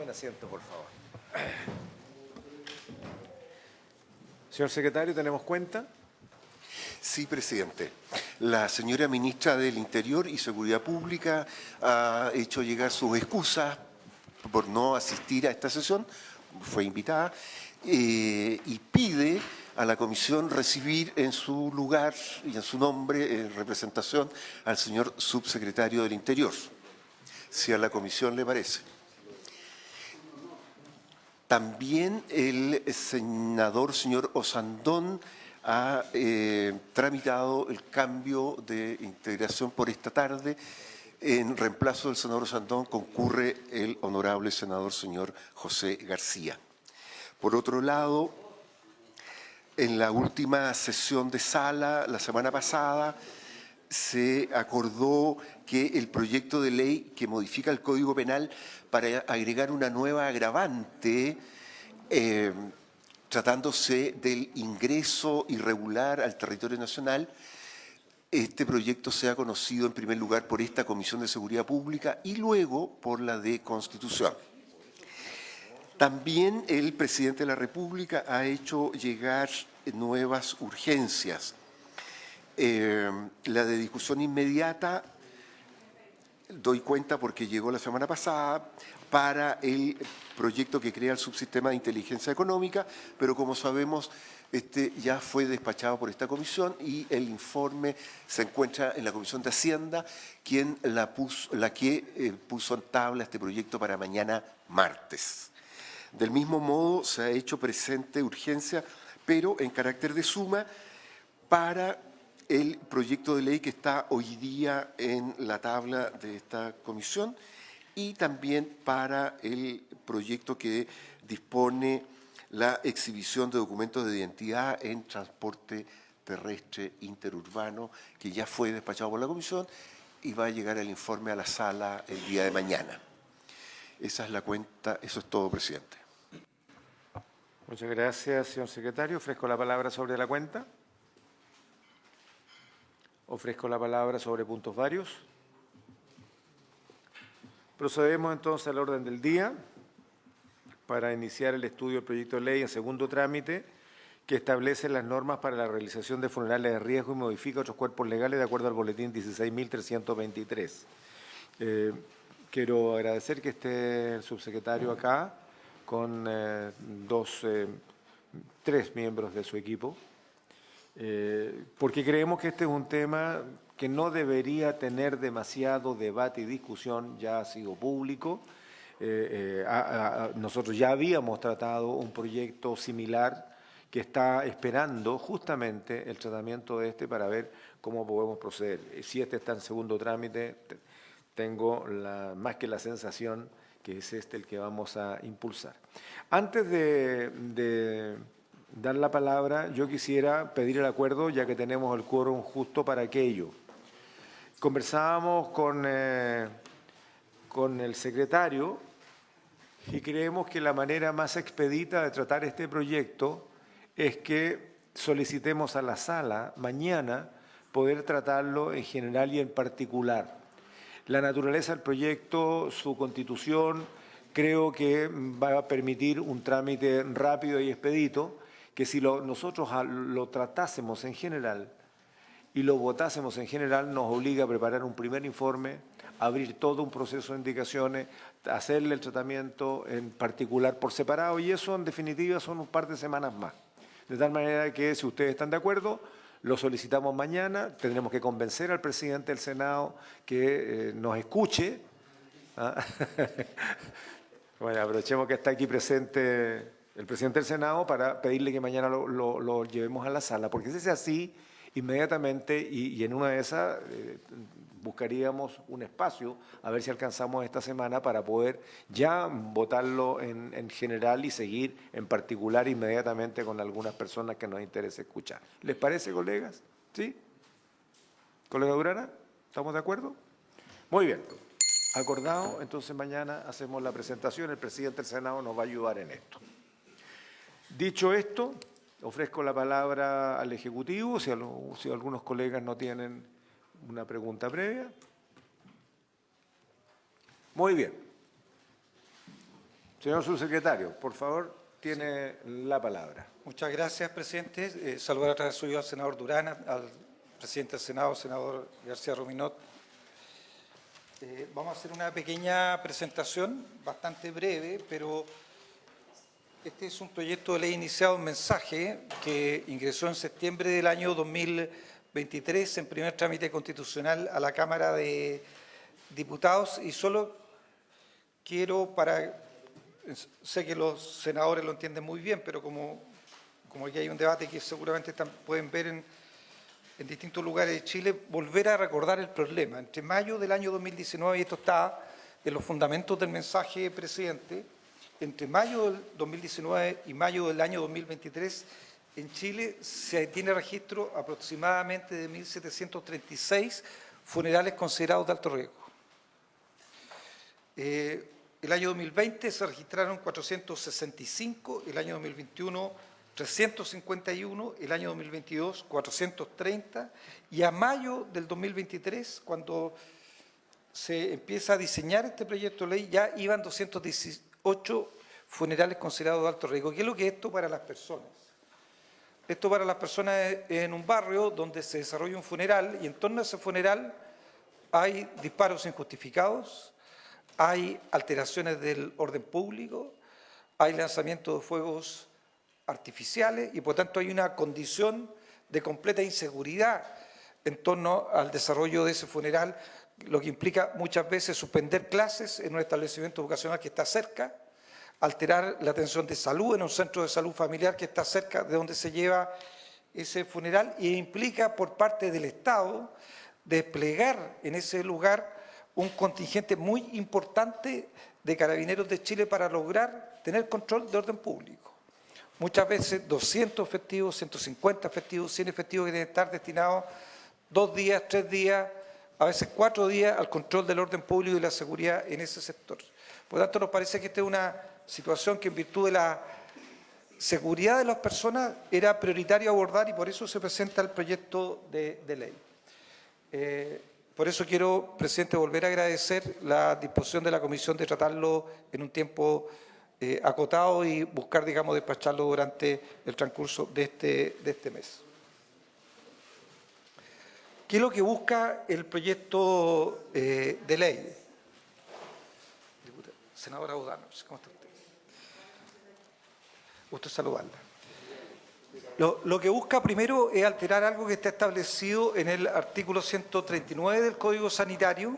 Tomen asiento, por favor. Señor secretario, ¿tenemos cuenta? Sí, presidente. La señora ministra del Interior y Seguridad Pública ha hecho llegar sus excusas por no asistir a esta sesión, fue invitada, y pide a la comisión recibir en su lugar y en su nombre, en representación, al señor subsecretario del Interior, si a la comisión le parece. También el senador señor Osandón ha tramitado el cambio de integración por esta tarde. En reemplazo del senador Osandón concurre el honorable senador señor José García. Por otro lado, en la última sesión de sala, la semana pasada, se acordó que el proyecto de ley que modifica el Código Penal para agregar una nueva agravante, tratándose del ingreso irregular al territorio nacional, este proyecto sea conocido en primer lugar por esta Comisión de Seguridad Pública y luego por la de Constitución. También el presidente de la República ha hecho llegar nuevas urgencias. La de discusión inmediata, doy cuenta porque llegó la semana pasada, para el proyecto que crea el subsistema de inteligencia económica, pero como sabemos, ya fue despachado por esta comisión y el informe se encuentra en la Comisión de Hacienda, quien puso en tabla este proyecto para mañana martes. Del mismo modo, se ha hecho presente urgencia, pero en carácter de suma, para el proyecto de ley que está hoy día en la tabla de esta comisión y también para el proyecto que dispone la exhibición de documentos de identidad en transporte terrestre interurbano, que ya fue despachado por la comisión y va a llegar el informe a la sala el día de mañana. Esa es la cuenta, eso es todo, presidente. Muchas gracias, señor secretario. Ofrezco la palabra sobre la cuenta. Ofrezco la palabra sobre puntos varios. Procedemos entonces al orden del día para iniciar el estudio del proyecto de ley en segundo trámite que establece las normas para la realización de funerales de riesgo y modifica otros cuerpos legales de acuerdo al boletín 16.323. Quiero agradecer que esté el subsecretario acá con tres miembros de su equipo, porque creemos que este es un tema que no debería tener demasiado debate y discusión, ya ha sido público. Nosotros ya habíamos tratado un proyecto similar que está esperando justamente el tratamiento de para ver cómo podemos proceder. Si este está en segundo trámite, tengo más que la sensación que es el que vamos a impulsar. Antes de dar la palabra, yo quisiera pedir el acuerdo, ya que tenemos el quórum justo para aquello. Conversábamos con el secretario y creemos que la manera más expedita de tratar este proyecto es que solicitemos a la sala mañana poder tratarlo en general y en particular. La naturaleza del proyecto, su constitución, creo que va a permitir un trámite rápido y expedito, que si nosotros lo tratásemos en general y lo votásemos en general, nos obliga a preparar un primer informe, abrir todo un proceso de indicaciones, hacerle el tratamiento en particular por separado, y eso en definitiva son un par de semanas más. De tal manera que si ustedes están de acuerdo, lo solicitamos mañana, tendremos que convencer al presidente del Senado que nos escuche. ¿Ah? Bueno, aprovechemos que está aquí presente el presidente del Senado para pedirle que mañana lo llevemos a la sala, porque si es así, inmediatamente, y en una de esas buscaríamos un espacio, a ver si alcanzamos esta semana para poder ya votarlo en general y seguir en particular inmediatamente con algunas personas que nos interese escuchar. ¿Les parece, colegas? ¿Sí? ¿Colega Durana? ¿Estamos de acuerdo? Muy bien. Acordado, entonces mañana hacemos la presentación, el presidente del Senado nos va a ayudar en esto. Dicho esto, ofrezco la palabra al Ejecutivo, si algunos colegas no tienen una pregunta previa. Muy bien. Señor subsecretario, por favor, tiene la palabra. Muchas gracias, presidente. Saludar a través suyo al senador Durán, al presidente del Senado, senador García Ruminot. Vamos a hacer una pequeña presentación, bastante breve, pero este es un proyecto de ley iniciado en mensaje que ingresó en septiembre del año 2023 en primer trámite constitucional a la Cámara de Diputados y solo quiero sé que los senadores lo entienden muy bien, pero como aquí hay un debate que seguramente pueden ver en distintos lugares de Chile, volver a recordar el problema. Entre mayo del año 2019, y esto está en los fundamentos del mensaje, presidente, entre mayo del 2019 y mayo del año 2023, en Chile se tiene registro aproximadamente de 1.736 funerales considerados de alto riesgo. El año 2020 se registraron 465, el año 2021 351, el año 2022 430 y a mayo del 2023, cuando se empieza a diseñar este proyecto de ley, ya iban 218 funerales considerados de alto riesgo. ¿Qué es lo que es esto para las personas? Esto para las personas en un barrio donde se desarrolla un funeral y en torno a ese funeral hay disparos injustificados, hay alteraciones del orden público, hay lanzamiento de fuegos artificiales y por tanto hay una condición de completa inseguridad en torno al desarrollo de ese funeral, lo que implica muchas veces suspender clases en un establecimiento educacional que está cerca, alterar la atención de salud en un centro de salud familiar que está cerca de donde se lleva ese funeral y implica por parte del Estado desplegar en ese lugar un contingente muy importante de carabineros de Chile para lograr tener control de orden público. Muchas veces 200 efectivos, 150 efectivos, 100 efectivos que deben estar destinados 2 días, 3 días, a veces 4 días al control del orden público y la seguridad en ese sector. Por lo tanto, nos parece que esta es una situación que en virtud de la seguridad de las personas era prioritario abordar y por eso se presenta el proyecto de ley. Por eso quiero, presidente, volver a agradecer la disposición de la Comisión de tratarlo en un tiempo acotado y buscar, digamos, despacharlo durante el transcurso de este mes. ¿Qué es lo que busca el proyecto de ley? Senadora Udano, ¿cómo está usted? Gusto saludarla. Lo que busca primero es alterar algo que está establecido en el artículo 139 del Código Sanitario.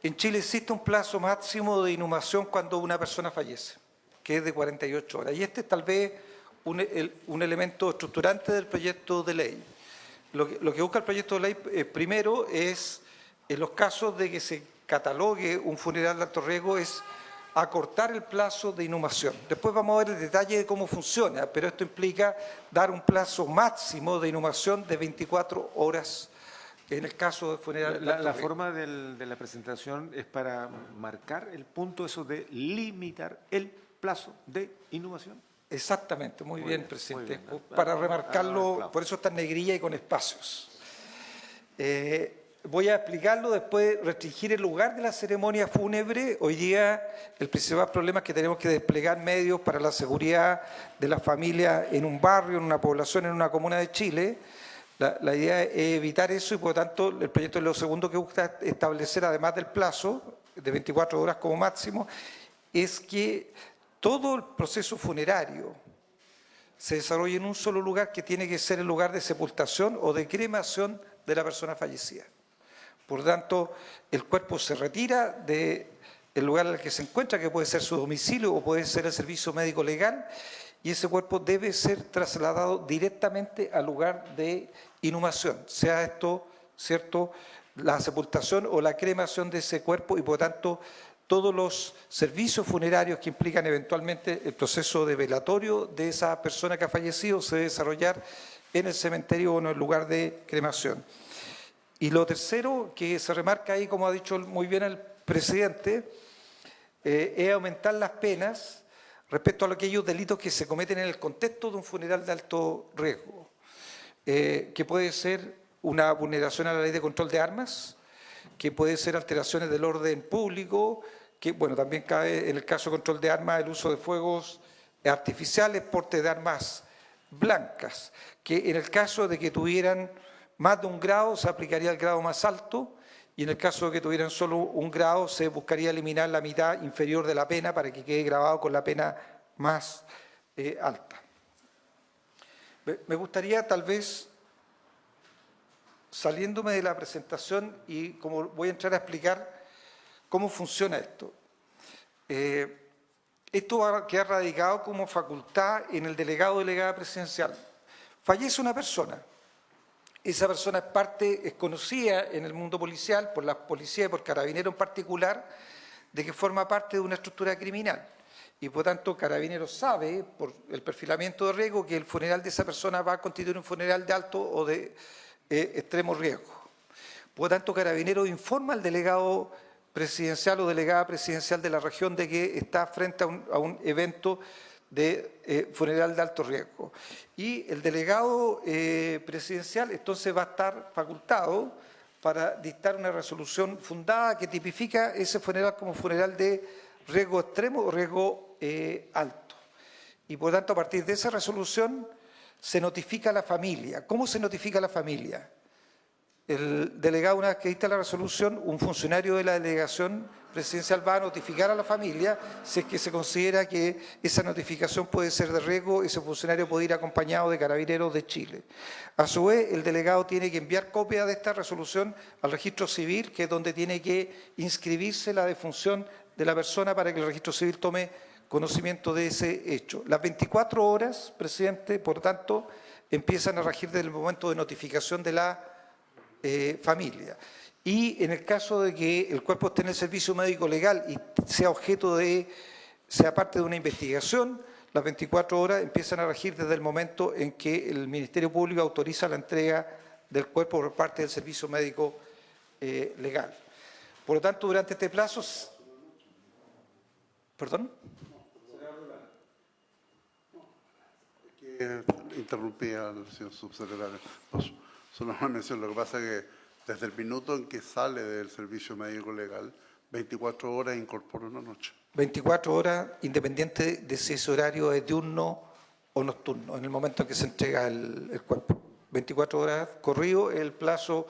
En Chile existe un plazo máximo de inhumación cuando una persona fallece, que es de 48 horas. Y este es tal vez un elemento estructurante del proyecto de ley. Lo que busca el proyecto de ley primero es, en los casos de que se catalogue un funeral de alto riesgo, es acortar el plazo de inhumación. Después vamos a ver el detalle de cómo funciona, pero esto implica dar un plazo máximo de inhumación de 24 horas en el caso de funeral. La forma de la presentación es para marcar el punto eso de limitar el plazo de inhumación. Exactamente, muy bien, presidente. Muy bien. Para remarcarlo, por eso está en negrilla y con espacios. Voy a explicarlo, después restringir el lugar de la ceremonia fúnebre. Hoy día el principal problema es que tenemos que desplegar medios para la seguridad de las familias en un barrio, en una población, en una comuna de Chile. La idea es evitar eso y por lo tanto el proyecto es lo segundo que busca establecer, además del plazo de 24 horas como máximo, es que todo el proceso funerario se desarrolle en un solo lugar que tiene que ser el lugar de sepultación o de cremación de la persona fallecida. Por lo tanto, el cuerpo se retira del lugar en el que se encuentra, que puede ser su domicilio o puede ser el servicio médico legal, y ese cuerpo debe ser trasladado directamente al lugar de inhumación, sea esto, ¿cierto?, la sepultación o la cremación de ese cuerpo y, por tanto, todos los servicios funerarios que implican eventualmente el proceso de velatorio de esa persona que ha fallecido se debe desarrollar en el cementerio o en el lugar de cremación. Y lo tercero que se remarca ahí, como ha dicho muy bien el presidente, es aumentar las penas respecto a aquellos delitos que se cometen en el contexto de un funeral de alto riesgo, que puede ser una vulneración a la ley de control de armas, que puede ser alteraciones del orden público, que, bueno, también cabe en el caso de control de armas el uso de fuegos artificiales, porte de armas blancas, que en el caso de que tuvieran más de 1 grado se aplicaría el grado más alto, y en el caso de que tuvieran solo 1 grado se buscaría eliminar la mitad inferior de la pena para que quede grabado con la pena más alta. Me gustaría tal vez, saliéndome de la presentación y como voy a entrar a explicar cómo funciona esto. Esto va a quedar radicado como facultad en el delegado o delegada presidencial. Fallece una persona. Esa persona es conocida en el mundo policial, por la policía y por Carabineros en particular, de que forma parte de una estructura criminal. Y por tanto, Carabineros sabe, por el perfilamiento de riesgo, que el funeral de esa persona va a constituir un funeral de alto o de extremo riesgo. Por tanto, Carabineros informa al delegado presidencial o delegada presidencial de la región de que está frente a un evento de funeral de alto riesgo. Y el delegado presidencial entonces va a estar facultado para dictar una resolución fundada que tipifica ese funeral como funeral de riesgo extremo o riesgo alto. Y por tanto, a partir de esa resolución se notifica a la familia. ¿Cómo se notifica a la familia? El delegado, una vez que dicta la resolución, un funcionario de la delegación presidencial va a notificar a la familia si es que se considera que esa notificación puede ser de riesgo, ese funcionario puede ir acompañado de Carabineros de Chile. A su vez, el delegado tiene que enviar copia de esta resolución al registro civil, que es donde tiene que inscribirse la defunción de la persona para que el registro civil tome conocimiento de ese hecho. Las 24 horas, presidente, por tanto, empiezan a regir desde el momento de notificación de la familia. Y en el caso de que el cuerpo esté en el servicio médico legal y sea parte de una investigación, las 24 horas empiezan a regir desde el momento en que el Ministerio Público autoriza la entrega del cuerpo por parte del servicio médico legal. Por lo tanto, durante este plazo... ¿Perdón? Interrumpí al señor subsecretario. Solo una mención. Lo que pasa es que desde el minuto en que sale del servicio médico legal, 24 horas incorpora una noche. 24 horas, independiente de si ese horario es diurno o nocturno, en el momento en que se entrega el cuerpo. 24 horas corrido es el plazo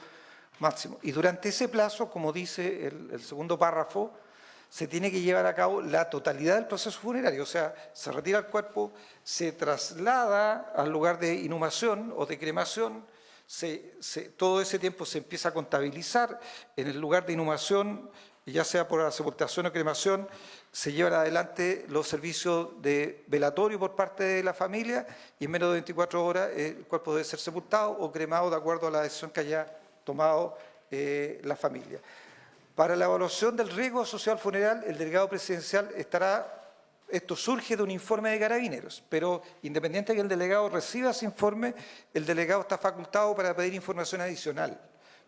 máximo. Y durante ese plazo, como dice el segundo párrafo, se tiene que llevar a cabo la totalidad del proceso funerario. O sea, se retira el cuerpo, se traslada al lugar de inhumación o de cremación, todo ese tiempo se empieza a contabilizar en el lugar de inhumación, ya sea por la sepultación o cremación, se llevan adelante los servicios de velatorio por parte de la familia y en menos de 24 horas el cuerpo debe ser sepultado o cremado de acuerdo a la decisión que haya tomado la familia. Para la evaluación del riesgo asociado al funeral, el delegado presidencial esto surge de un informe de Carabineros, pero independiente de que el delegado reciba ese informe, el delegado está facultado para pedir información adicional.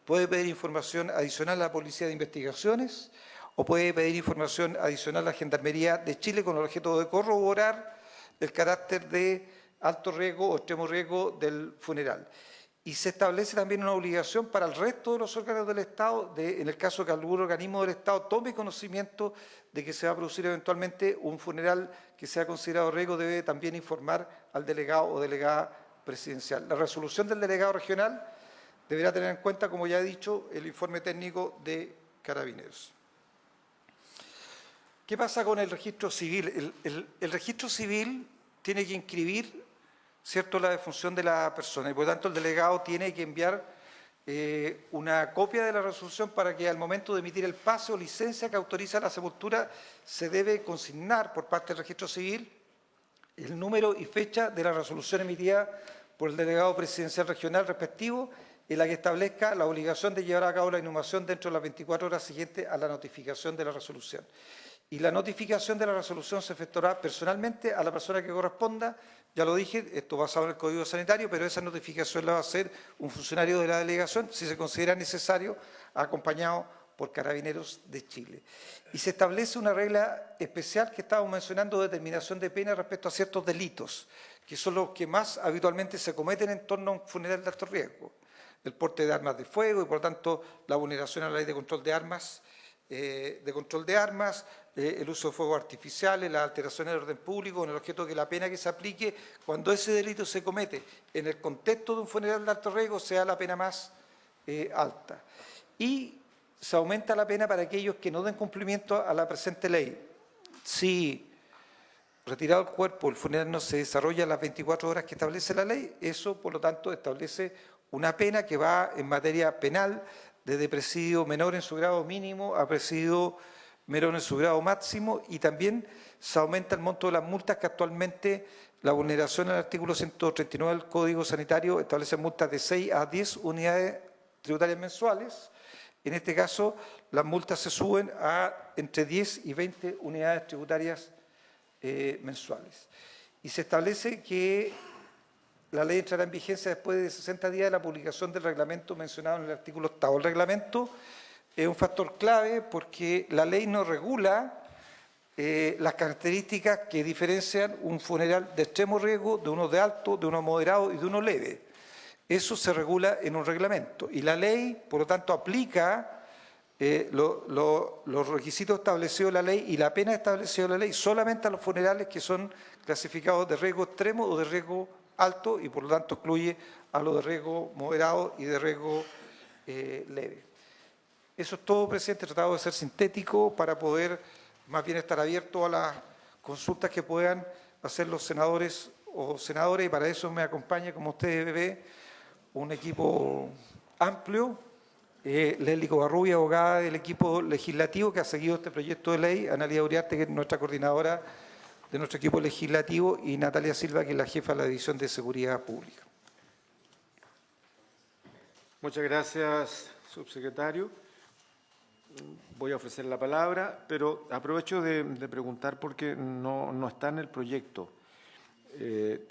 Puede pedir información adicional a la Policía de Investigaciones o puede pedir información adicional a la Gendarmería de Chile con el objeto de corroborar el carácter de alto riesgo o extremo riesgo del funeral. Y se establece también una obligación para el resto de los órganos del Estado, en el caso que algún organismo del Estado tome conocimiento de que se va a producir eventualmente un funeral que sea considerado riesgo, debe también informar al delegado o delegada presidencial. La resolución del delegado regional deberá tener en cuenta, como ya he dicho, el informe técnico de Carabineros. ¿Qué pasa con el registro civil? El registro civil tiene que inscribir, ¿cierto?, la defunción de la persona y por tanto el delegado tiene que enviar una copia de la resolución para que al momento de emitir el pase o licencia que autoriza la sepultura se debe consignar por parte del registro civil el número y fecha de la resolución emitida por el delegado presidencial regional respectivo en la que establezca la obligación de llevar a cabo la inhumación dentro de las 24 horas siguientes a la notificación de la resolución. Y la notificación de la resolución se efectuará personalmente a la persona que corresponda. Ya lo dije, esto basado en el Código Sanitario, pero esa notificación la va a hacer un funcionario de la delegación, si se considera necesario, acompañado por Carabineros de Chile. Y se establece una regla especial que estábamos mencionando de determinación de pena respecto a ciertos delitos, que son los que más habitualmente se cometen en torno a un funeral de alto riesgo. El porte de armas de fuego y, por tanto, la vulneración a la ley de control de armas de control de armas, el uso de fuegos artificiales, las alteraciones del orden público, con el objeto de que la pena que se aplique cuando ese delito se comete en el contexto de un funeral de alto riesgo sea la pena más alta. Y se aumenta la pena para aquellos que no den cumplimiento a la presente ley. Si retirado el cuerpo, el funeral no se desarrolla en las 24 horas que establece la ley, eso, por lo tanto, establece una pena que va en materia penal desde presidio menor en su grado mínimo a presidio menor en su grado máximo, y también se aumenta el monto de las multas que actualmente la vulneración al artículo 139 del Código Sanitario establece multas de 6 a 10 unidades tributarias mensuales. En este caso, las multas se suben a entre 10 y 20 unidades tributarias mensuales. Y se establece que la ley entrará en vigencia después de 60 días de la publicación del reglamento mencionado en el artículo 8. El reglamento es un factor clave porque la ley no regula las características que diferencian un funeral de extremo riesgo de uno de alto, de uno moderado y de uno leve. Eso se regula en un reglamento y la ley, por lo tanto, aplica los requisitos establecidos en la ley y la pena establecida en la ley solamente a los funerales que son clasificados de riesgo extremo o de riesgo alto y por lo tanto excluye a los de riesgo moderado y de riesgo leve. Eso es todo, presidente. He tratado de ser sintético para poder más bien estar abierto a las consultas que puedan hacer los senadores o senadoras, y para eso me acompaña, como usted ve, un equipo amplio. Leslie Covarrubia, abogada del equipo legislativo que ha seguido este proyecto de ley, Analía Uriarte, que es nuestra coordinadora de nuestro equipo legislativo, y Natalia Silva, que es la jefa de la División de Seguridad Pública. Muchas gracias, subsecretario. Voy a ofrecer la palabra, pero aprovecho de preguntar porque no está en el proyecto.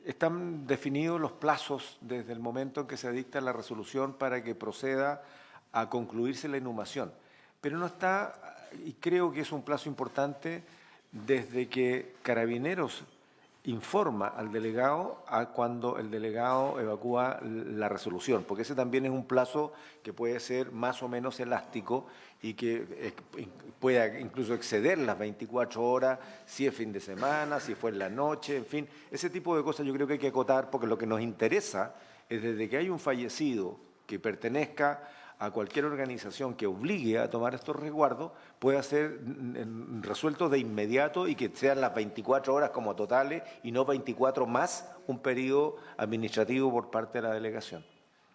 ¿Están definidos los plazos desde el momento en que se dicta la resolución para que proceda a concluirse la inhumación? Pero no está, y creo que es un plazo importante, desde que Carabineros informa al delegado a cuando el delegado evacúa la resolución, porque ese también es un plazo que puede ser más o menos elástico y que pueda incluso exceder las 24 horas, si es fin de semana, si fue en la noche, en fin. Ese tipo de cosas yo creo que hay que acotar, porque lo que nos interesa es desde que hay un fallecido que pertenezca a cualquier organización que obligue a tomar estos resguardos, pueda ser resuelto de inmediato y que sean las 24 horas como totales y no 24 más un periodo administrativo por parte de la delegación.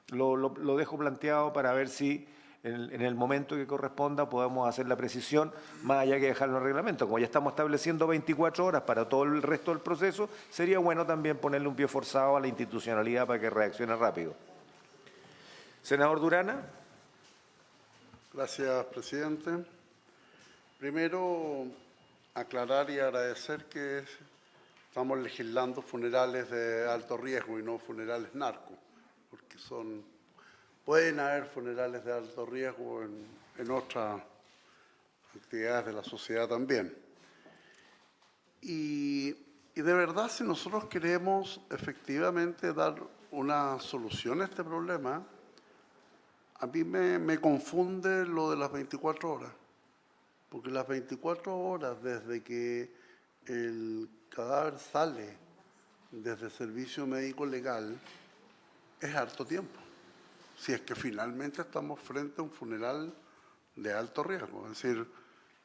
Lo dejo planteado para ver si en el momento que corresponda podemos hacer la precisión, más allá que dejarlo en el reglamento. Como ya estamos estableciendo 24 horas para todo el resto del proceso, sería bueno también ponerle un pie forzado a la institucionalidad para que reaccione rápido. Senador Durana. Gracias, presidente. Primero, aclarar y agradecer que estamos legislando funerales de alto riesgo y no funerales narcos, porque pueden haber funerales de alto riesgo en otras actividades de la sociedad también. Y de verdad, si nosotros queremos efectivamente dar una solución a este problema, a mí me confunde lo de las 24 horas, porque las 24 horas desde que el cadáver sale desde el servicio médico legal es harto tiempo, si es que finalmente estamos frente a un funeral de alto riesgo. Es decir,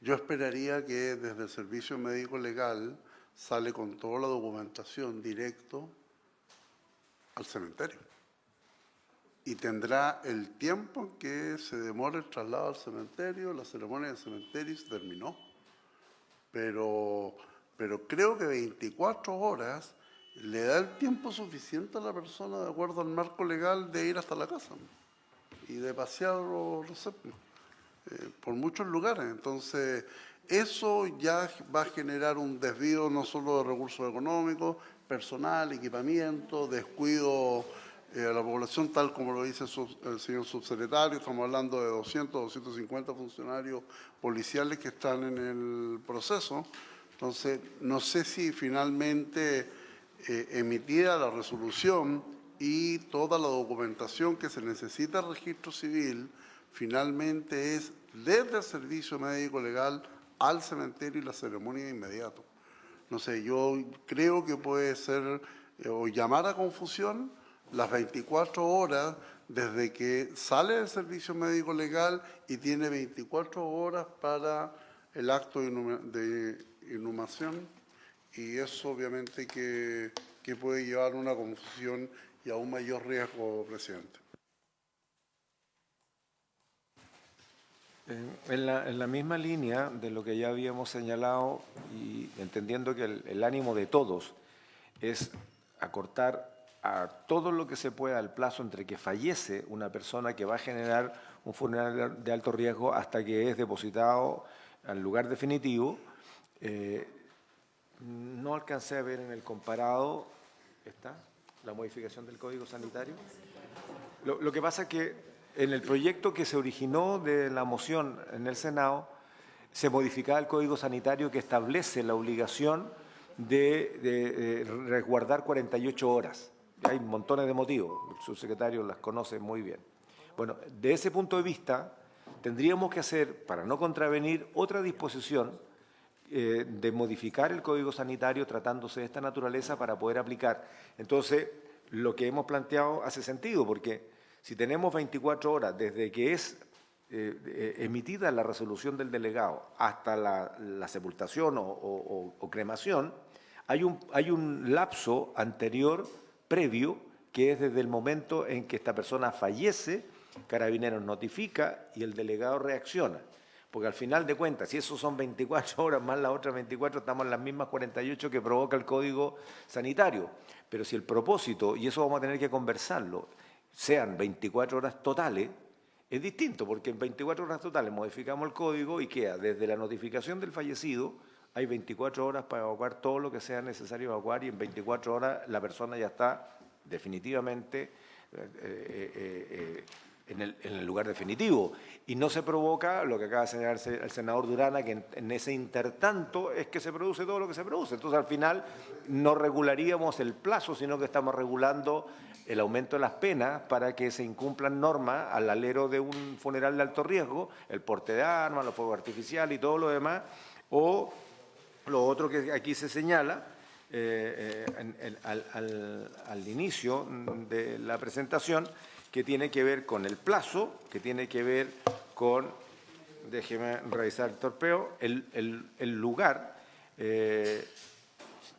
yo esperaría que desde el servicio médico legal sale con toda la documentación directo al cementerio. Y tendrá el tiempo en que se demora el traslado al cementerio, la ceremonia del cementerio, y se terminó. Pero creo que 24 horas le da el tiempo suficiente a la persona, de acuerdo al marco legal, de ir hasta la casa y de pasear, no sé, por muchos lugares. Entonces, eso ya va a generar un desvío no solo de recursos económicos, personal, equipamiento, descuido a la población, tal como lo dice el señor subsecretario. Estamos hablando de 250 funcionarios policiales que están en el proceso. Entonces, no sé si finalmente emitida la resolución y toda la documentación que se necesita al registro civil, finalmente es desde el servicio médico legal al cementerio y la ceremonia de inmediato. No sé, yo creo que puede ser o llamar a confusión las 24 horas desde que sale del servicio médico legal y tiene 24 horas para el acto de inhumación, y eso obviamente que puede llevar a una confusión y a un mayor riesgo, presidente. En la misma línea de lo que ya habíamos señalado y entendiendo que el ánimo de todos es acortar a todo lo que se pueda el plazo entre que fallece una persona que va a generar un funeral de alto riesgo hasta que es depositado al lugar definitivo. No alcancé a ver en el comparado, ¿está? La modificación del Código Sanitario. Lo que pasa es que en el proyecto que se originó de la moción en el Senado, se modificaba el Código Sanitario que establece la obligación de resguardar 48 horas. Hay montones de motivos, el subsecretario las conoce muy bien. Bueno, de ese punto de vista, tendríamos que hacer, para no contravenir, otra disposición de modificar el Código Sanitario tratándose de esta naturaleza para poder aplicar. Entonces, lo que hemos planteado hace sentido, porque si tenemos 24 horas desde que es emitida la resolución del delegado hasta la sepultación o cremación, hay un lapso anterior, previo, que es desde el momento en que esta persona fallece, Carabineros notifica y el delegado reacciona. Porque al final de cuentas, si eso son 24 horas más las otras 24, estamos en las mismas 48 que provoca el Código Sanitario. Pero si el propósito, y eso vamos a tener que conversarlo, sean 24 horas totales, es distinto, porque en 24 horas totales modificamos el código y queda desde la notificación del fallecido, hay 24 horas para evacuar todo lo que sea necesario evacuar y en 24 horas la persona ya está definitivamente en el lugar definitivo. Y no se provoca lo que acaba de señalar el senador Durana, que en ese intertanto es que se produce todo lo que se produce. Entonces, al final, no regularíamos el plazo, sino que estamos regulando el aumento de las penas para que se incumplan normas al alero de un funeral de alto riesgo, el porte de armas, los fuegos artificiales y todo lo demás, o lo otro que aquí se señala al inicio de la presentación, que tiene que ver con el plazo, que tiene que ver con, déjeme revisar el torpeo, el lugar,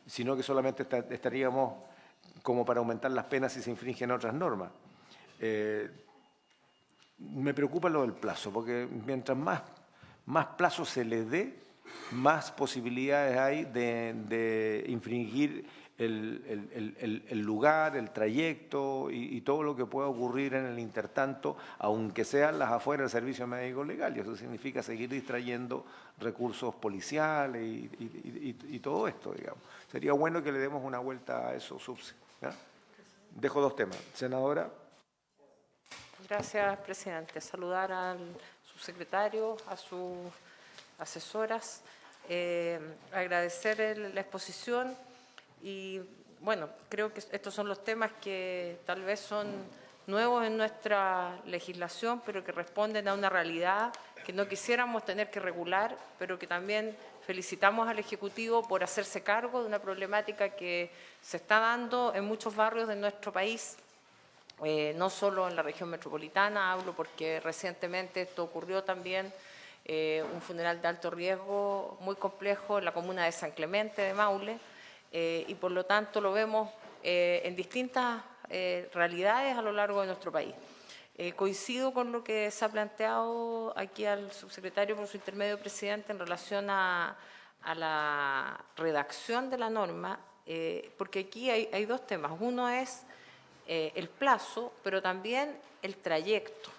sino que solamente estaríamos como para aumentar las penas si se infringen otras normas. Me preocupa lo del plazo, porque mientras más plazo se le dé, más posibilidades hay de infringir el lugar, el trayecto y todo lo que pueda ocurrir en el intertanto, aunque sean las afueras del servicio médico legal. Y eso significa seguir distrayendo recursos policiales y todo esto, digamos. Sería bueno que le demos una vuelta a eso, Subse. ¿Ya? Dejo dos temas. Senadora. Gracias, presidente. Saludar al subsecretario, a sus asesoras, agradecer la exposición y, bueno, creo que estos son los temas que tal vez son nuevos en nuestra legislación, pero que responden a una realidad que no quisiéramos tener que regular, pero que también felicitamos al Ejecutivo por hacerse cargo de una problemática que se está dando en muchos barrios de nuestro país, no solo en la región metropolitana, hablo porque recientemente esto ocurrió también, un funeral de alto riesgo muy complejo en la comuna de San Clemente de Maule, y por lo tanto lo vemos en distintas realidades a lo largo de nuestro país. Coincido con lo que se ha planteado aquí al subsecretario por su intermedio, presidente, en relación a la redacción de la norma, porque aquí hay dos temas. Uno es el plazo, pero también el trayecto.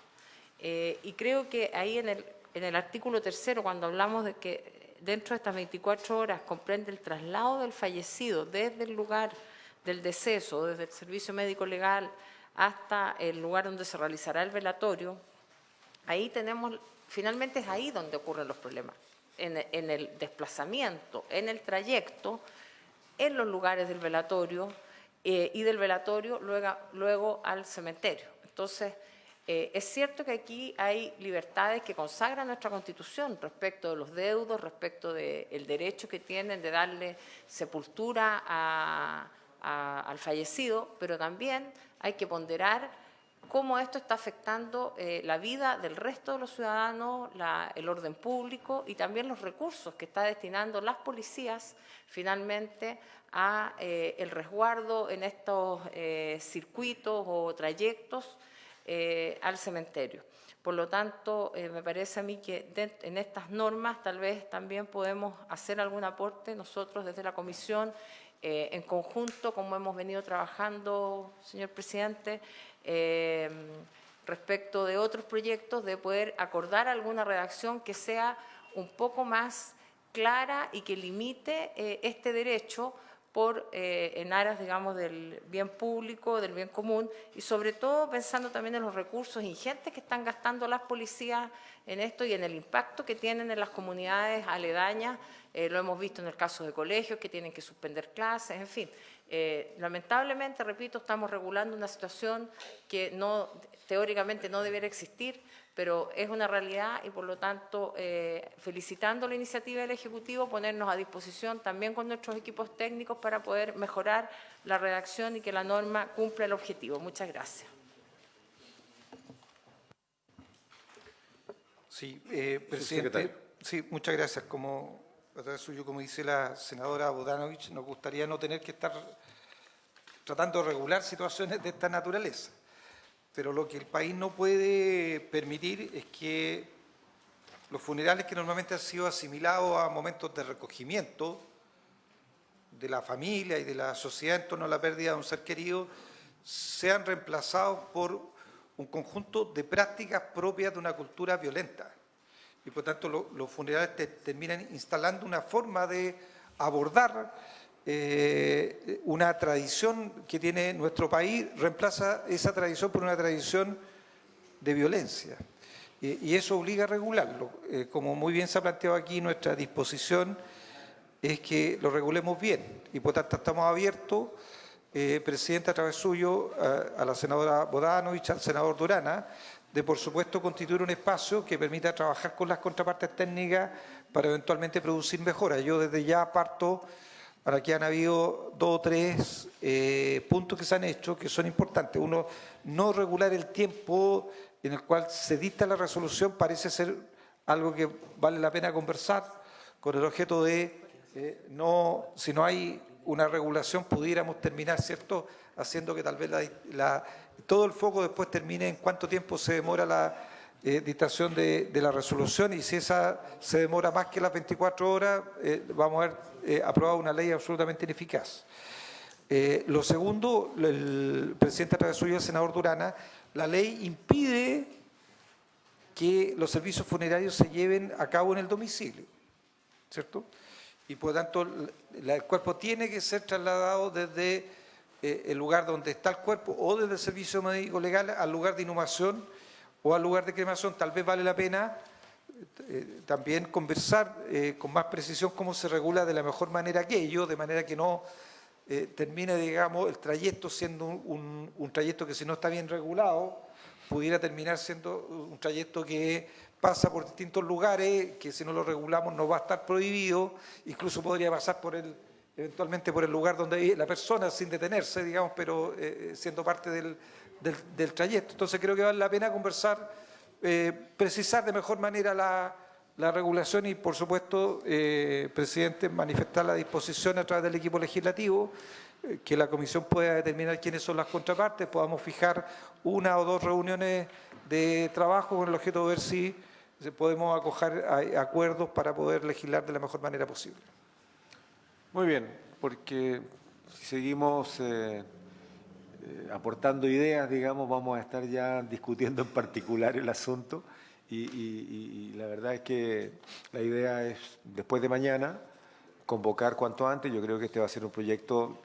Y creo que ahí en el artículo 3, cuando hablamos de que dentro de estas 24 horas comprende el traslado del fallecido desde el lugar del deceso, desde el servicio médico legal hasta el lugar donde se realizará el velatorio, ahí tenemos, finalmente es ahí donde ocurren los problemas, en el desplazamiento, en el trayecto, en los lugares del velatorio y del velatorio luego al cementerio. Entonces, Es cierto que aquí hay libertades que consagra nuestra Constitución respecto de los deudos, respecto del derecho que tienen de darle sepultura al fallecido, pero también hay que ponderar cómo esto está afectando la vida del resto de los ciudadanos, el orden público y también los recursos que está destinando las policías finalmente a el resguardo en estos circuitos o trayectos al cementerio. Por lo tanto, me parece a mí que en estas normas tal vez también podemos hacer algún aporte nosotros desde la Comisión, en conjunto, como hemos venido trabajando, señor presidente, respecto de otros proyectos, de poder acordar alguna redacción que sea un poco más clara y que limite este derecho en aras, digamos, del bien público, del bien común y sobre todo pensando también en los recursos ingentes que están gastando las policías en esto y en el impacto que tienen en las comunidades aledañas. Lo hemos visto en el caso de colegios que tienen que suspender clases, en fin. Lamentablemente, repito, estamos regulando una situación que teóricamente no debiera existir, pero es una realidad y, por lo tanto, felicitando la iniciativa del Ejecutivo, ponernos a disposición también con nuestros equipos técnicos para poder mejorar la redacción y que la norma cumpla el objetivo. Muchas gracias. Sí, presidente. Sí, muchas gracias. Como a través suyo, como dice la senadora Bodanovich, nos gustaría no tener que estar tratando de regular situaciones de esta naturaleza. Pero lo que el país no puede permitir es que los funerales que normalmente han sido asimilados a momentos de recogimiento de la familia y de la sociedad en torno a la pérdida de un ser querido sean reemplazados por un conjunto de prácticas propias de una cultura violenta. Y por tanto los funerales terminan instalando una forma de abordar una tradición que tiene nuestro país, reemplaza esa tradición por una tradición de violencia. Y eso obliga a regularlo. Como muy bien se ha planteado aquí, nuestra disposición es que lo regulemos bien. Y por tanto estamos abiertos, presidente, a través suyo, a la senadora Bodanovich, al senador Durana, de por supuesto constituir un espacio que permita trabajar con las contrapartes técnicas para eventualmente producir mejoras. Yo desde ya parto para que han habido 2 o 3 puntos que se han hecho que son importantes. Uno, no regular el tiempo en el cual se dicta la resolución parece ser algo que vale la pena conversar con el objeto de, si no hay una regulación, pudiéramos terminar, ¿cierto?, haciendo que tal vez todo el foco después termine en cuánto tiempo se demora la dictación de la resolución y si esa se demora más que las 24 horas, vamos a haber aprobado una ley absolutamente ineficaz. Lo segundo, el presidente a través suyo, el senador Durana, la ley impide que los servicios funerarios se lleven a cabo en el domicilio, ¿cierto? Y por lo tanto el cuerpo tiene que ser trasladado desde el lugar donde está el cuerpo o desde el servicio médico legal al lugar de inhumación o al lugar de cremación. Tal vez vale la pena también conversar con más precisión cómo se regula de la mejor manera aquello, de manera que no termine, digamos, el trayecto siendo un trayecto que si no está bien regulado, pudiera terminar siendo un trayecto que pasa por distintos lugares, que si no lo regulamos no va a estar prohibido, incluso podría pasar eventualmente por el lugar donde vive la persona sin detenerse, digamos, pero siendo parte del trayecto. Entonces creo que vale la pena conversar, precisar de mejor manera la regulación y, por supuesto, presidente, manifestar la disposición a través del equipo legislativo, que la comisión pueda determinar quiénes son las contrapartes, podamos fijar 1 o 2 reuniones de trabajo con el objeto de ver si podemos acoger a acuerdos para poder legislar de la mejor manera posible. Muy bien, porque si seguimos aportando ideas, digamos, vamos a estar ya discutiendo en particular el asunto y la verdad es que la idea es, después de mañana, convocar cuanto antes. Yo creo que este va a ser un proyecto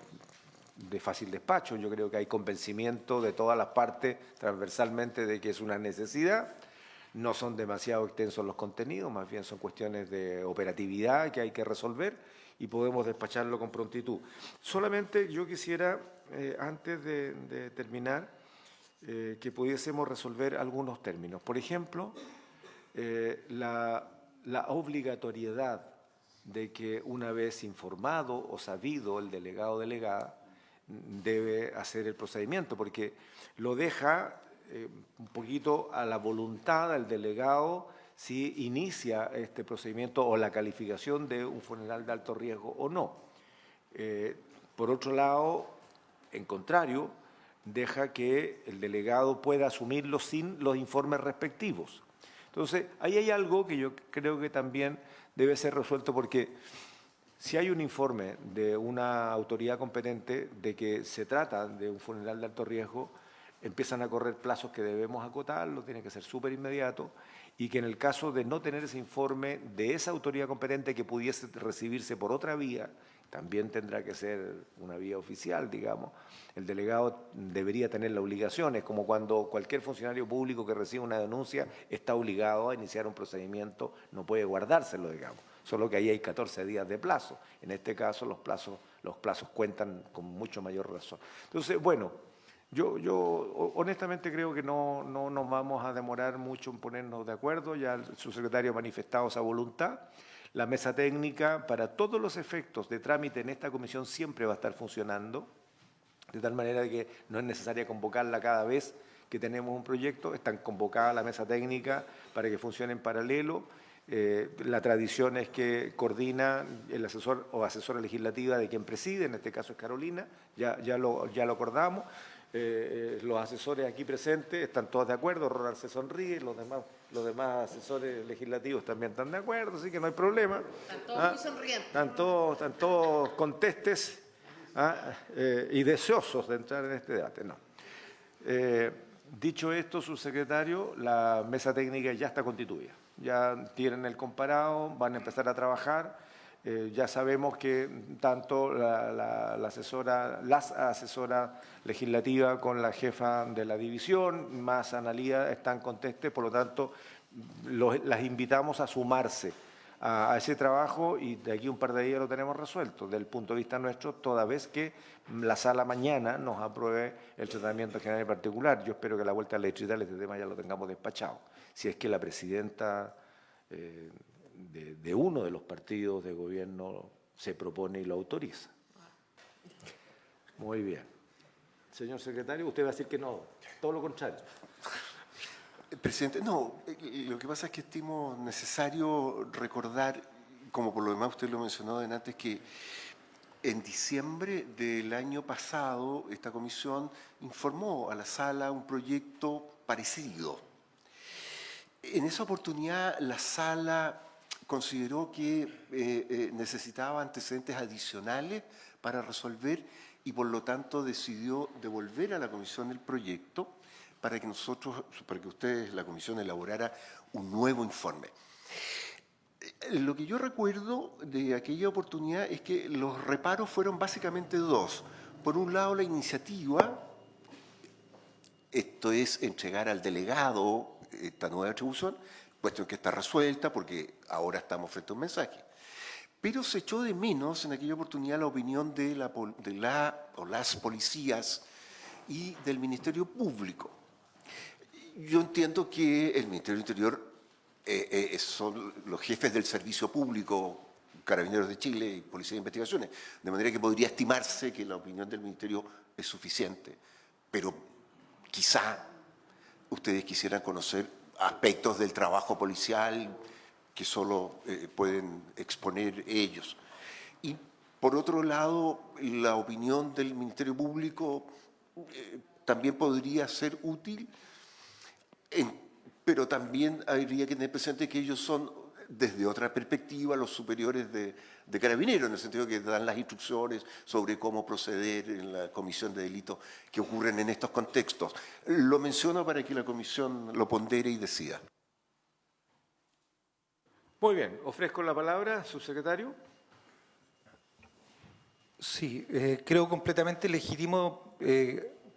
de fácil despacho. Yo creo que hay convencimiento de todas las partes transversalmente de que es una necesidad. No son demasiado extensos los contenidos, más bien son cuestiones de operatividad que hay que resolver y podemos despacharlo con prontitud. Solamente yo quisiera, antes de terminar, que pudiésemos resolver algunos términos. Por ejemplo, la obligatoriedad de que una vez informado o sabido el delegado o delegada debe hacer el procedimiento, porque lo deja un poquito a la voluntad del delegado si inicia este procedimiento o la calificación de un funeral de alto riesgo o no. Por otro lado, en contrario, deja que el delegado pueda asumirlo sin los informes respectivos. Entonces, ahí hay algo que yo creo que también debe ser resuelto, porque si hay un informe de una autoridad competente de que se trata de un funeral de alto riesgo, empiezan a correr plazos que debemos acotarlo, tiene que ser súper inmediato, y que en el caso de no tener ese informe de esa autoridad competente que pudiese recibirse por otra vía, también tendrá que ser una vía oficial, digamos, el delegado debería tener la obligación, es como cuando cualquier funcionario público que recibe una denuncia está obligado a iniciar un procedimiento, no puede guardárselo, digamos, solo que ahí hay 14 días de plazo. En este caso los plazos cuentan con mucho mayor razón. Entonces, bueno, yo honestamente creo que no nos vamos a demorar mucho en ponernos de acuerdo, ya el subsecretario ha manifestado esa voluntad. La mesa técnica, para todos los efectos de trámite en esta comisión, siempre va a estar funcionando, de tal manera que no es necesaria convocarla cada vez que tenemos un proyecto, están convocadas la mesa técnica para que funcione en paralelo. La tradición es que coordina el asesor o asesora legislativa de quien preside, en este caso es Carolina, ya lo acordamos. Los asesores aquí presentes están todos de acuerdo, Ronald se sonríe, los demás asesores legislativos también están de acuerdo, así que no hay problema. Están todos muy sonrientes. Están todos contestes y deseosos de entrar en este debate. No. Dicho esto, subsecretario, la mesa técnica ya está constituida. Ya tienen el comparado, van a empezar a trabajar. Ya sabemos que tanto las asesoras legislativas con la jefa de la división, más Analía, están contestes, por lo tanto, las invitamos a sumarse a ese trabajo y de aquí un par de días lo tenemos resuelto, desde el punto de vista nuestro, toda vez que la sala mañana nos apruebe el tratamiento general y particular. Yo espero que a la vuelta electrital este tema ya lo tengamos despachado. Si es que la presidenta de uno de los partidos de gobierno se propone y lo autoriza. Muy bien. Señor secretario, usted va a decir que no, todo lo contrario. Presidente, no, lo que pasa es que estimo necesario recordar, como por lo demás usted lo mencionó antes, que en diciembre del año pasado esta comisión informó a la sala un proyecto parecido. En esa oportunidad la sala consideró que necesitaba antecedentes adicionales para resolver y por lo tanto decidió devolver a la comisión el proyecto para que ustedes, la comisión, elaborara un nuevo informe. Lo que yo recuerdo de aquella oportunidad es que los reparos fueron básicamente dos. Por un lado, la iniciativa, esto es entregar al delegado esta nueva atribución, cuestión que está resuelta porque ahora estamos frente a un mensaje. Pero se echó de menos en aquella oportunidad la opinión de las policías y del Ministerio Público. Yo entiendo que el Ministerio del Interior son los jefes del servicio público, Carabineros de Chile y Policía de Investigaciones, de manera que podría estimarse que la opinión del Ministerio es suficiente, pero quizá ustedes quisieran conocer aspectos del trabajo policial que solo pueden exponer ellos. Y por otro lado, la opinión del Ministerio Público también podría ser útil, pero también habría que tener presente que ellos son, desde otra perspectiva, los superiores de Carabineros, en el sentido que dan las instrucciones sobre cómo proceder en la comisión de delitos que ocurren en estos contextos. Lo menciono para que la comisión lo pondere y decida. Muy bien, ofrezco la palabra, subsecretario. Sí, creo completamente legítimo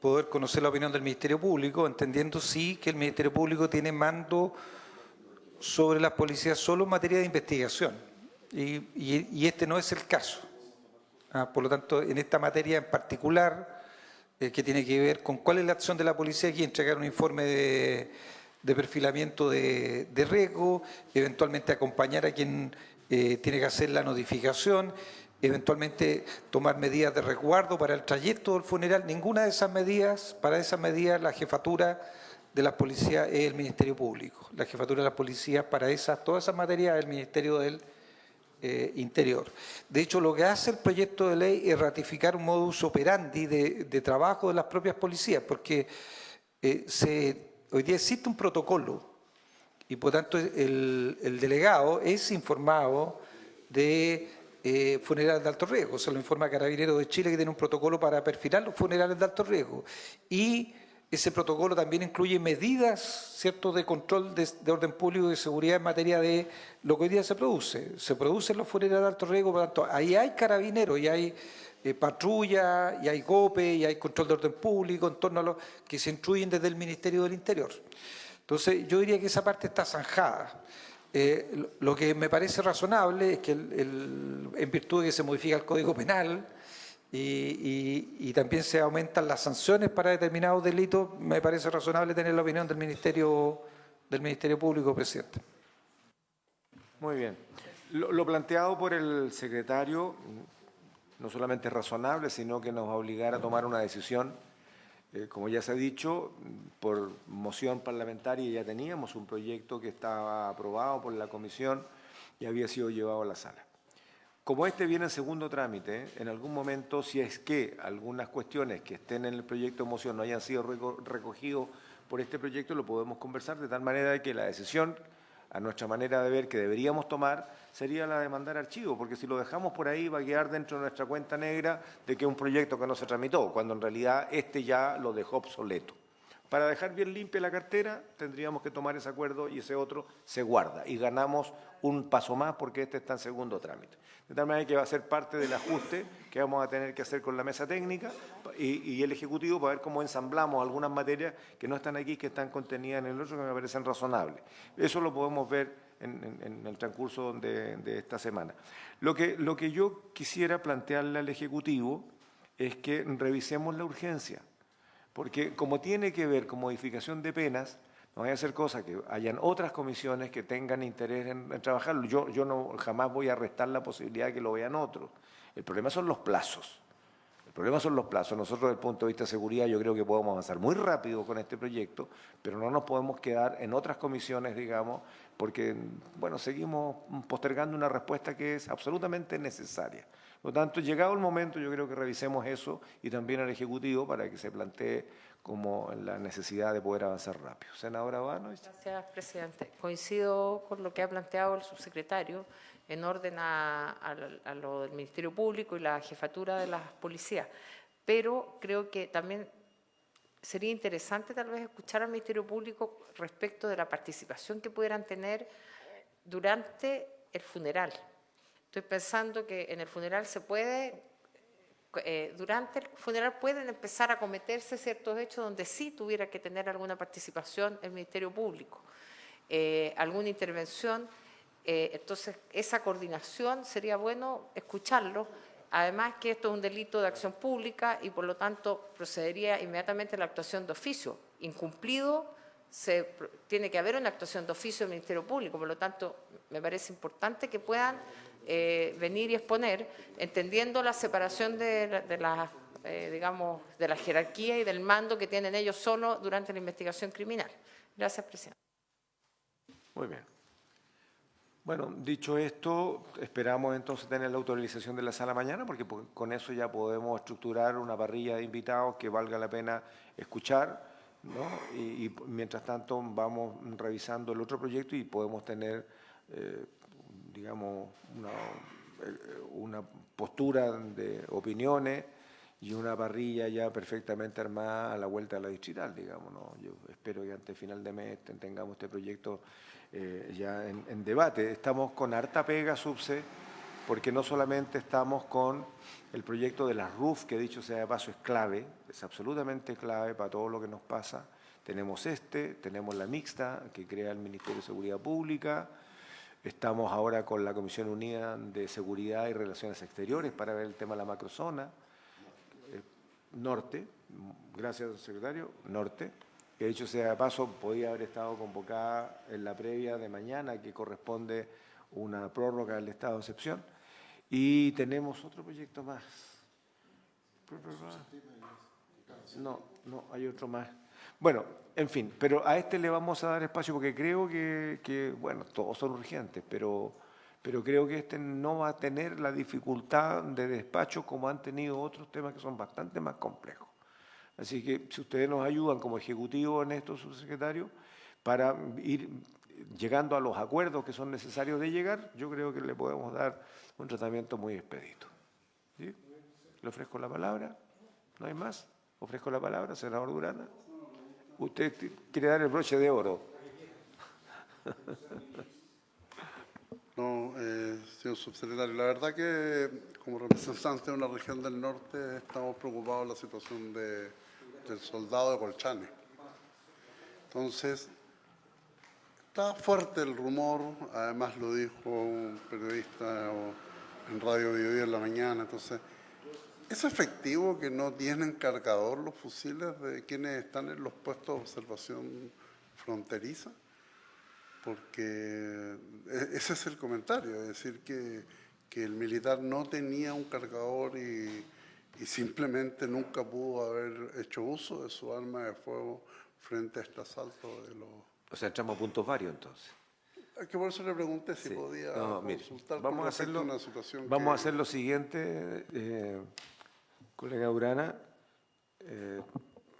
poder conocer la opinión del Ministerio Público, entendiendo sí que el Ministerio Público tiene mando sobre las policías solo en materia de investigación, y este no es el caso. Por lo tanto, en esta materia en particular, que tiene que ver con cuál es la acción de la policía aquí, entregar un informe de perfilamiento de riesgo, eventualmente acompañar a quien tiene que hacer la notificación, eventualmente tomar medidas de resguardo para el trayecto del funeral. Ninguna de esas medidas, para esas medidas la jefatura de la policía es el Ministerio Público. La jefatura de la policía para todas esas materias es el Ministerio del Interior. De hecho, lo que hace el proyecto de ley es ratificar un modus operandi de trabajo de las propias policías, porque hoy día existe un protocolo y por tanto el delegado es informado de funerales de alto riesgo. Se lo informa Carabineros de Chile, que tiene un protocolo para perfilar los funerales de alto riesgo. Y ese protocolo también incluye medidas, ¿cierto?, de control de orden público y de seguridad en materia de lo que hoy día se produce. Se producen los funerales de alto riesgo, por lo tanto, ahí hay carabineros, y hay patrulla, y hay GOPE, y hay control de orden público en torno a lo que se instruyen desde el Ministerio del Interior. Entonces, yo diría que esa parte está zanjada. Lo que me parece razonable es que en virtud de que se modifica el Código Penal y también se aumentan las sanciones para determinados delitos, me parece razonable tener la opinión del Ministerio Público, presidente. Muy bien. Lo planteado por el secretario no solamente es razonable, sino que nos va a obligar a tomar una decisión. Como ya se ha dicho, por moción parlamentaria ya teníamos un proyecto que estaba aprobado por la comisión y había sido llevado a la sala. Como este viene en segundo trámite, en algún momento, si es que algunas cuestiones que estén en el proyecto de moción no hayan sido recogidos por este proyecto, lo podemos conversar de tal manera que la decisión, a nuestra manera de ver, que deberíamos tomar, sería la de mandar archivo, porque si lo dejamos por ahí va a quedar dentro de nuestra cuenta negra de que es un proyecto que no se tramitó, cuando en realidad este ya lo dejó obsoleto. Para dejar bien limpia la cartera, tendríamos que tomar ese acuerdo y ese otro se guarda. Y ganamos un paso más porque este está en segundo trámite. De tal manera que va a ser parte del ajuste que vamos a tener que hacer con la mesa técnica y el Ejecutivo para ver cómo ensamblamos algunas materias que no están aquí, que están contenidas en el otro, que me parecen razonables. Eso lo podemos ver en el transcurso de esta semana. Lo que yo quisiera plantearle al Ejecutivo es que revisemos la urgencia. Porque como tiene que ver con modificación de penas, no vaya a ser cosa que hayan otras comisiones que tengan interés en trabajarlo. Yo no jamás voy a restar la posibilidad de que lo vean otros. El problema son los plazos. El problema son los plazos. Nosotros, desde el punto de vista de seguridad, yo creo que podemos avanzar muy rápido con este proyecto, pero no nos podemos quedar en otras comisiones, digamos, porque, bueno, seguimos postergando una respuesta que es absolutamente necesaria. Por lo tanto, llegado el momento, yo creo que revisemos eso y también al Ejecutivo para que se plantee como la necesidad de poder avanzar rápido. Senadora Bánovic. Gracias, presidente. Coincido con lo que ha planteado el subsecretario en orden a lo del Ministerio Público y la jefatura de las policías, pero creo que también sería interesante tal vez escuchar al Ministerio Público respecto de la participación que pudieran tener durante el funeral. Estoy pensando que en el funeral durante el funeral pueden empezar a cometerse ciertos hechos donde sí tuviera que tener alguna participación el Ministerio Público, alguna intervención. Entonces, esa coordinación sería bueno escucharlo. Además que esto es un delito de acción pública y por lo tanto procedería inmediatamente la actuación de oficio. Incumplido, tiene que haber una actuación de oficio del Ministerio Público. Por lo tanto, me parece importante que puedan venir y exponer, entendiendo la separación de la jerarquía y del mando que tienen ellos solo durante la investigación criminal. Gracias, presidente. Muy bien. Bueno, dicho esto, esperamos entonces tener la autorización de la sala mañana, porque con eso ya podemos estructurar una parrilla de invitados que valga la pena escuchar, ¿no? Y mientras tanto vamos revisando el otro proyecto y podemos tener, digamos, una postura de opiniones y una parrilla ya perfectamente armada a la vuelta de la distrital, digamos, ¿no? Yo espero que antes de final de mes tengamos este proyecto ya en debate. Estamos con harta pega, subse, porque no solamente estamos con el proyecto de las RUF, que dicho sea de paso es clave, es absolutamente clave para todo lo que nos pasa. Tenemos tenemos la mixta que crea el Ministerio de Seguridad Pública, estamos ahora con la Comisión Unida de Seguridad y Relaciones Exteriores para ver el tema de la macrozona norte, Gracias, secretario. Norte, que dicho sea de paso, podía haber estado convocada en la previa de mañana, que corresponde una prórroga del estado de excepción. Y tenemos otro proyecto más. No, hay otro más. Bueno, en fin, pero a este le vamos a dar espacio porque creo que bueno, todos son urgentes, pero creo que este no va a tener la dificultad de despacho como han tenido otros temas que son bastante más complejos. Así que si ustedes nos ayudan como ejecutivo en esto, subsecretario, para ir llegando a los acuerdos que son necesarios de llegar, yo creo que le podemos dar un tratamiento muy expedito. ¿Sí? Le ofrezco la palabra. ¿No hay más? Ofrezco la palabra, senador Durana. Usted quiere dar el broche de oro. No, señor subsecretario, la verdad que como representante de una región del norte estamos preocupados de la situación del soldado de Colchane. Entonces, está fuerte el rumor, además lo dijo un periodista en Radio Biobío en la mañana, entonces, ¿es efectivo que no tienen cargador los fusiles de quienes están en los puestos de observación fronteriza? Porque ese es el comentario, es decir, que el militar no tenía un cargador y simplemente nunca pudo haber hecho uso de su arma de fuego frente a este asalto de los... O sea, entramos a puntos varios entonces. Es que por eso le pregunté si Sí. podía Mire, consultar vamos con a respecto hacerlo, a una situación vamos a que... hacer lo siguiente, colega Urana.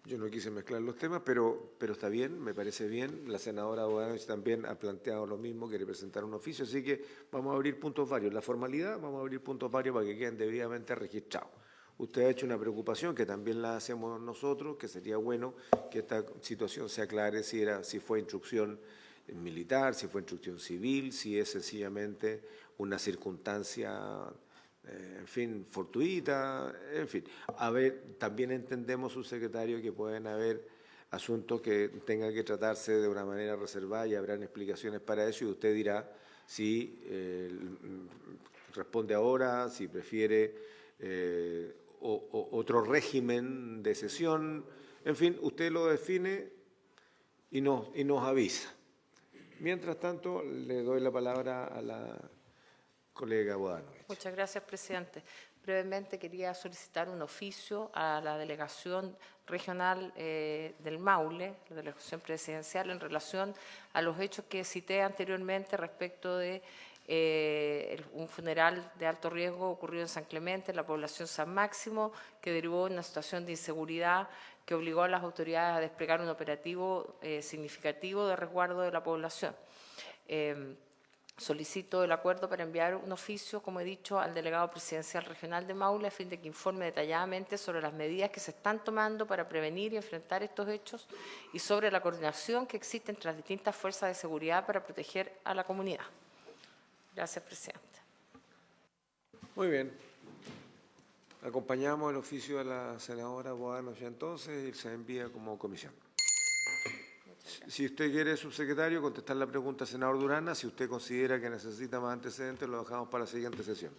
Yo no quise mezclar los temas, pero está bien, me parece bien. La senadora Bodanovich también ha planteado lo mismo, quiere presentar un oficio, así que vamos a abrir puntos varios. La formalidad, vamos a abrir puntos varios para que queden debidamente registrados. Usted ha hecho una preocupación que también la hacemos nosotros, que sería bueno que esta situación se aclare si fue instrucción militar, si fue instrucción civil, si es sencillamente una circunstancia, en fin, fortuita, en fin. A ver, también entendemos, subsecretario, que pueden haber asuntos que tengan que tratarse de una manera reservada y habrán explicaciones para eso y usted dirá si responde ahora, si prefiere otro régimen de sesión, en fin, usted lo define y nos avisa. Mientras tanto, le doy la palabra a la colega Bodanovich. Muchas gracias, presidente. Brevemente quería solicitar un oficio a la delegación regional del Maule, la delegación presidencial, en relación a los hechos que cité anteriormente respecto de un funeral de alto riesgo ocurrido en San Clemente, en la población San Máximo, que derivó en una situación de inseguridad que obligó a las autoridades a desplegar un operativo significativo de resguardo de la población. Solicito el acuerdo para enviar un oficio, como he dicho, al delegado presidencial regional de Maule a fin de que informe detalladamente sobre las medidas que se están tomando para prevenir y enfrentar estos hechos y sobre la coordinación que existe entre las distintas fuerzas de seguridad para proteger a la comunidad. Gracias, presidente. Muy bien. Acompañamos el oficio de la senadora Bodanovich entonces y se envía como comisión. Si usted quiere, subsecretario, contestar la pregunta, senador Durana, si usted considera que necesita más antecedentes, lo dejamos para la siguiente sesión.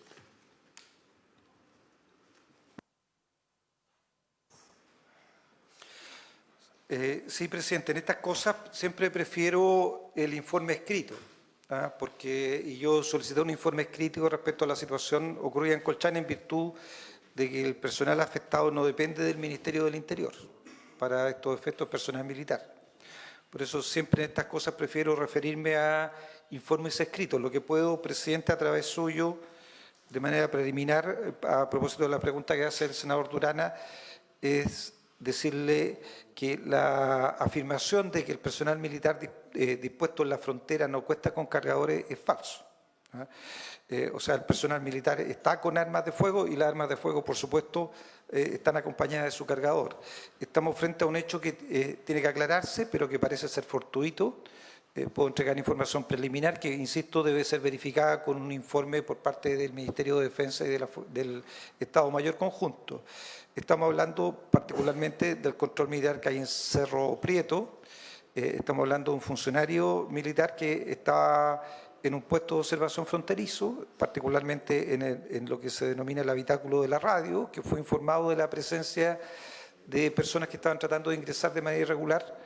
Sí, presidente, en estas cosas siempre prefiero el informe escrito, y yo solicité un informe escrito respecto a la situación ocurrida en Colchane en virtud de que el personal afectado no depende del Ministerio del Interior para estos efectos personal militar. Por eso siempre en estas cosas prefiero referirme a informes escritos. Lo que puedo, presidente, a través suyo, de manera preliminar, a propósito de la pregunta que hace el senador Durana, es decirle que la afirmación de que el personal militar dispuesto en la frontera no cuenta con cargadores es falso. O sea, el personal militar está con armas de fuego y las armas de fuego, por supuesto, están acompañadas de su cargador. Estamos frente a un hecho que tiene que aclararse, pero que parece ser fortuito. Puedo entregar información preliminar que, insisto, debe ser verificada con un informe por parte del Ministerio de Defensa y del Estado Mayor Conjunto. Estamos hablando particularmente del control militar que hay en Cerro Prieto. Estamos hablando de un funcionario militar que está en un puesto de observación fronterizo, particularmente en lo que se denomina el habitáculo de la radio, que fue informado de la presencia de personas que estaban tratando de ingresar de manera irregular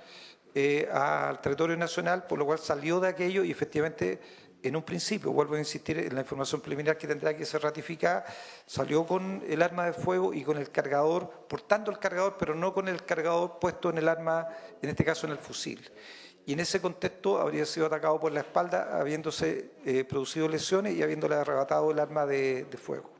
al territorio nacional, por lo cual salió de aquello y efectivamente en un principio, vuelvo a insistir en la información preliminar que tendrá que ser ratificada, salió con el arma de fuego y con el cargador, portando el cargador, pero no con el cargador puesto en el arma, en este caso en el fusil. Y en ese contexto habría sido atacado por la espalda, habiéndose producido lesiones y habiéndole arrebatado el arma de fuego.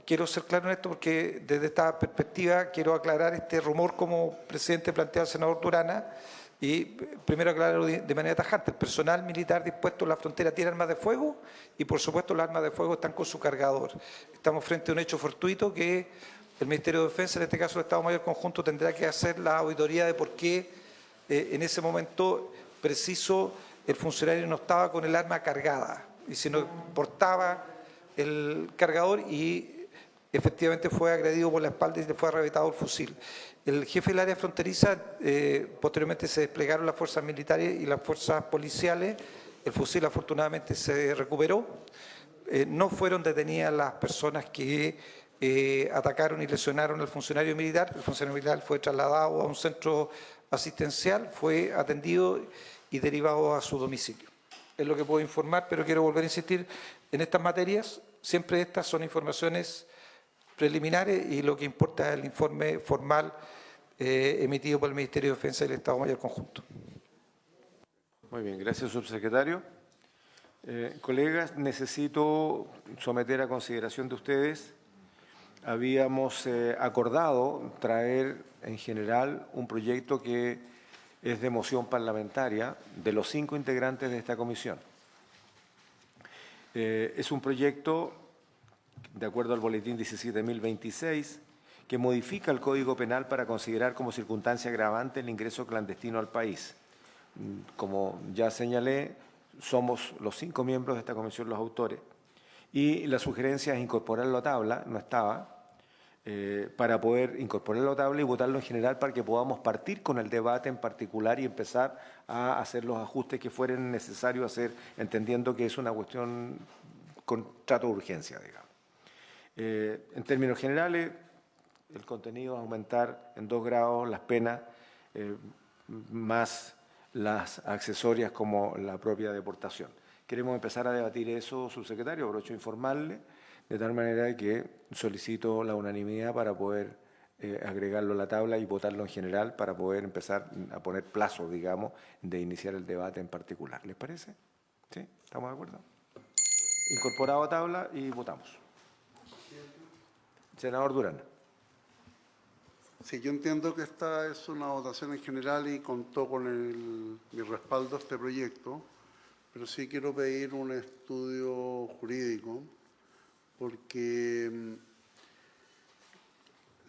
Quiero ser claro en esto porque desde esta perspectiva quiero aclarar este rumor como presidente plantea el senador Durana. Y primero aclararlo de manera tajante, el personal militar dispuesto en la frontera tiene armas de fuego y por supuesto las armas de fuego están con su cargador. Estamos frente a un hecho fortuito que el Ministerio de Defensa, en este caso el Estado Mayor Conjunto, tendrá que hacer la auditoría de por qué en ese momento preciso el funcionario no estaba con el arma cargada y sino portaba el cargador y efectivamente fue agredido por la espalda y le fue arrebatado el fusil. El jefe del área fronteriza, posteriormente se desplegaron las fuerzas militares y las fuerzas policiales. El fusil afortunadamente se recuperó. No fueron detenidas las personas que atacaron y lesionaron al funcionario militar. El funcionario militar fue trasladado a un centro asistencial, fue atendido y derivado a su domicilio. Es lo que puedo informar, pero quiero volver a insistir en estas materias. Siempre estas son informaciones preliminares y lo que importa es el informe formal emitido por el Ministerio de Defensa y el Estado Mayor Conjunto. Muy bien, gracias, subsecretario. Colegas, necesito someter a consideración de ustedes. Habíamos acordado traer en general un proyecto que es de moción parlamentaria de los 5 integrantes de esta comisión. Es un proyecto, de acuerdo al boletín 17.026, que modifica el Código Penal para considerar como circunstancia agravante el ingreso clandestino al país. Como ya señalé, somos los 5 miembros de esta comisión los autores. Y la sugerencia es incorporarlo a tabla, no estaba, para poder incorporarlo a tabla y votarlo en general para que podamos partir con el debate en particular y empezar a hacer los ajustes que fueren necesarios hacer, entendiendo que es una cuestión con trato de urgencia, digamos. En términos generales, el contenido es aumentar en 2 grados las penas, más las accesorias como la propia deportación. Queremos empezar a debatir eso, subsecretario, aprovecho a informarle, de tal manera que solicito la unanimidad para poder agregarlo a la tabla y votarlo en general para poder empezar a poner plazos, digamos, de iniciar el debate en particular. ¿Les parece? ¿Sí? ¿Estamos de acuerdo? Incorporado a tabla y votamos. Senador Durán. Sí, yo entiendo que esta es una votación en general y contó con mi respaldo a este proyecto, pero sí quiero pedir un estudio jurídico porque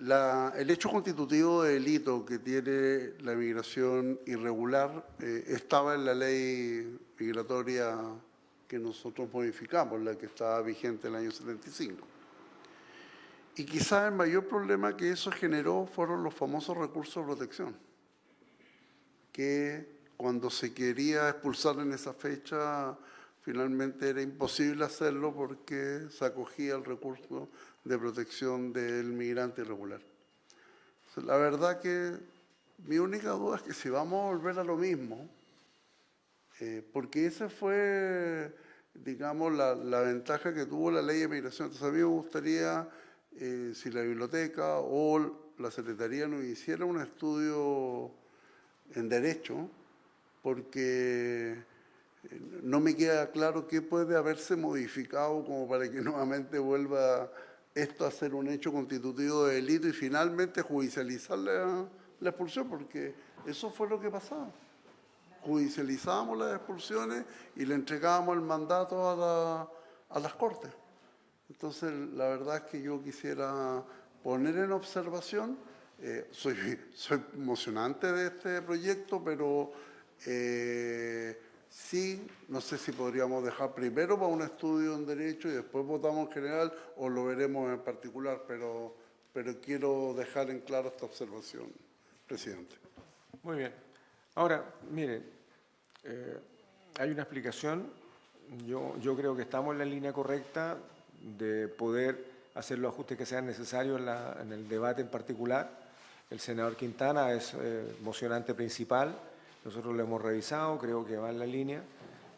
el hecho constitutivo de delito que tiene la migración irregular estaba en la ley migratoria que nosotros modificamos, la que estaba vigente en el año 75. Y quizás el mayor problema que eso generó fueron los famosos recursos de protección, que cuando se quería expulsar en esa fecha, finalmente era imposible hacerlo porque se acogía el recurso de protección del migrante irregular. La verdad que mi única duda es que si vamos a volver a lo mismo, porque esa fue, digamos, la ventaja que tuvo la ley de migración. Entonces a mí me gustaría, si la biblioteca o la Secretaría nos hiciera un estudio en derecho, porque no me queda claro qué puede haberse modificado como para que nuevamente vuelva esto a ser un hecho constitutivo de delito y finalmente judicializar la expulsión, porque eso fue lo que pasaba. Judicializábamos las expulsiones y le entregábamos el mandato a las Cortes. Entonces, la verdad es que yo quisiera poner en observación, soy emocionante de este proyecto, pero sí, no sé si podríamos dejar primero para un estudio en derecho y después votamos en general o lo veremos en particular, pero quiero dejar en claro esta observación, presidente. Muy bien. Ahora, miren, hay una explicación. Yo creo que estamos en la línea correcta de poder hacer los ajustes que sean necesarios en el debate en particular. el senador Quintana es mocionante principal. Nosotros lo hemos revisado, creo que va en la línea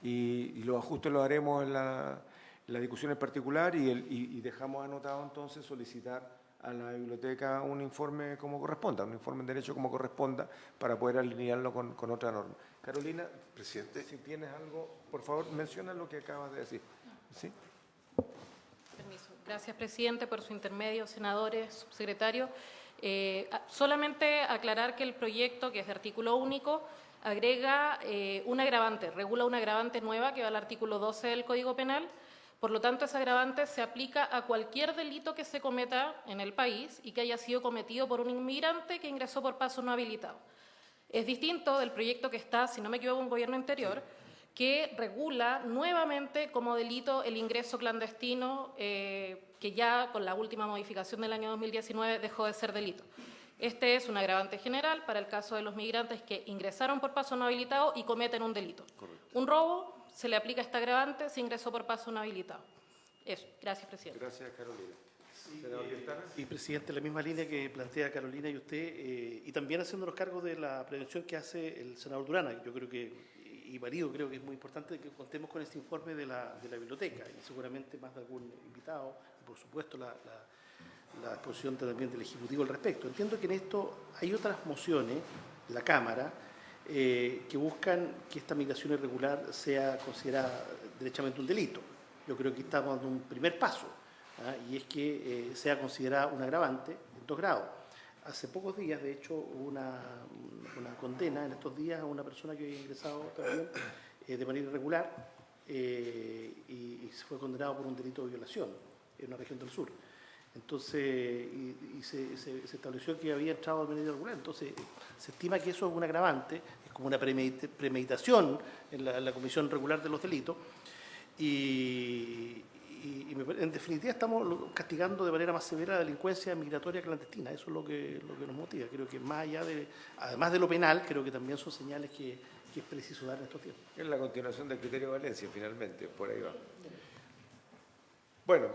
y los ajustes los haremos en la discusión en particular y dejamos anotado entonces solicitar a la biblioteca un informe como corresponda, un informe en derecho como corresponda para poder alinearlo con otra norma. Carolina, Presidente. si tienes algo, por favor, menciona lo que acabas de decir. ¿Sí? Permiso. Gracias, presidente, por su intermedio, senadores, subsecretario. Solamente aclarar que el proyecto, que es de artículo único, agrega un agravante, regula una agravante nueva que va al artículo 12 del Código Penal. Por lo tanto, ese agravante se aplica a cualquier delito que se cometa en el país y que haya sido cometido por un inmigrante que ingresó por paso no habilitado. Es distinto del proyecto que está, si no me equivoco, en gobierno interior, que regula nuevamente como delito el ingreso clandestino, que ya con la última modificación del año 2019 dejó de ser delito. Este es un agravante general para el caso de los migrantes que ingresaron por paso no habilitado y cometen un delito. Correcto. Un robo, se le aplica este agravante si ingresó por paso no habilitado. Eso. Gracias, presidente. Gracias, Carolina. Sí, presidente, la misma línea que plantea Carolina y usted, y también haciéndonos cargo de la prevención que hace el senador Durana. Yo creo que, y Marido, creo que es muy importante que contemos con este informe de la biblioteca y seguramente más de algún invitado, y por supuesto la exposición también del Ejecutivo al respecto. Entiendo que en esto hay otras mociones en la Cámara que buscan que esta migración irregular sea considerada derechamente un delito. Yo creo que estamos dando un primer paso, y es que sea considerada un agravante en 2 grados. Hace pocos días, de hecho, hubo una condena en estos días a una persona que había ingresado también de manera irregular y se fue condenado por un delito de violación en una región del sur. Entonces, se estableció que había entrado de manera irregular. Entonces, se estima que eso es un agravante, es como una premeditación en la comisión regular de los delitos. En definitiva estamos castigando de manera más severa la delincuencia migratoria clandestina. Eso es lo que nos motiva. Creo que más allá además de lo penal, creo que también son señales que es preciso dar en estos tiempos. Es la continuación del criterio de Valencia, finalmente, por ahí va. Bueno,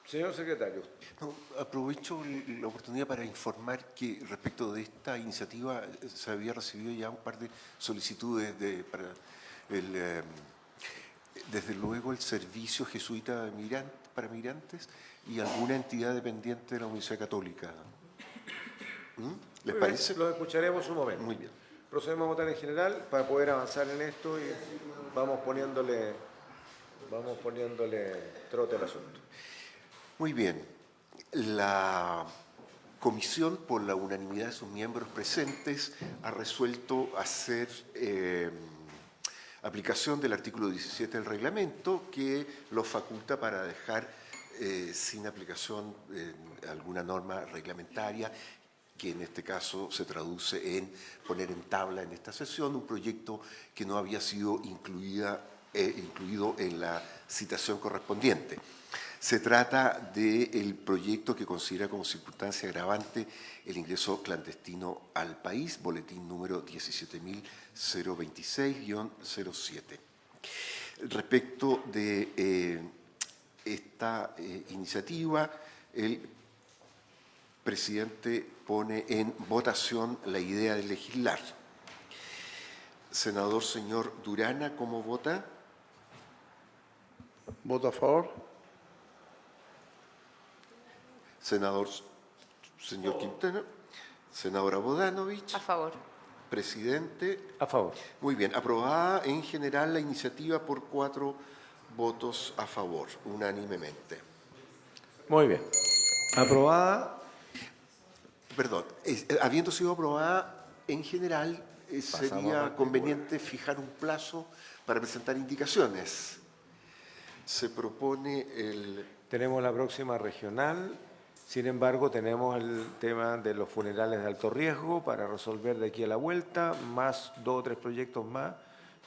señor secretario. No, aprovecho la oportunidad para informar que respecto de esta iniciativa se había recibido ya un par de solicitudes para el... desde luego el Servicio Jesuita para Migrantes y alguna entidad dependiente de la Universidad Católica. ¿Les parece? Lo escucharemos un momento. Muy bien. Procedemos a votar en general para poder avanzar en esto y vamos poniéndole trote al asunto. Muy bien. La Comisión, por la unanimidad de sus miembros presentes, ha resuelto hacer aplicación del artículo 17 del reglamento que lo faculta para dejar sin aplicación alguna norma reglamentaria que en este caso se traduce en poner en tabla en esta sesión un proyecto que no había sido incluido en la citación correspondiente. Se trata del proyecto que considera como circunstancia agravante el ingreso clandestino al país, boletín número 17.026-07. Respecto de esta iniciativa, el presidente pone en votación la idea de legislar. Senador señor Durana, ¿cómo vota? ¿Voto a favor? Senador señor Quintana. Senadora Bodanovich. A favor. Presidente. A favor. Muy bien. Aprobada en general la iniciativa por 4 votos a favor, unánimemente. Muy bien. Aprobada. Perdón, habiendo sido aprobada en general, sería conveniente fijar un plazo para presentar indicaciones. Se propone Tenemos la próxima regional, sin embargo tenemos el tema de los funerales de alto riesgo para resolver de aquí a la vuelta, más 2 o 3 proyectos más.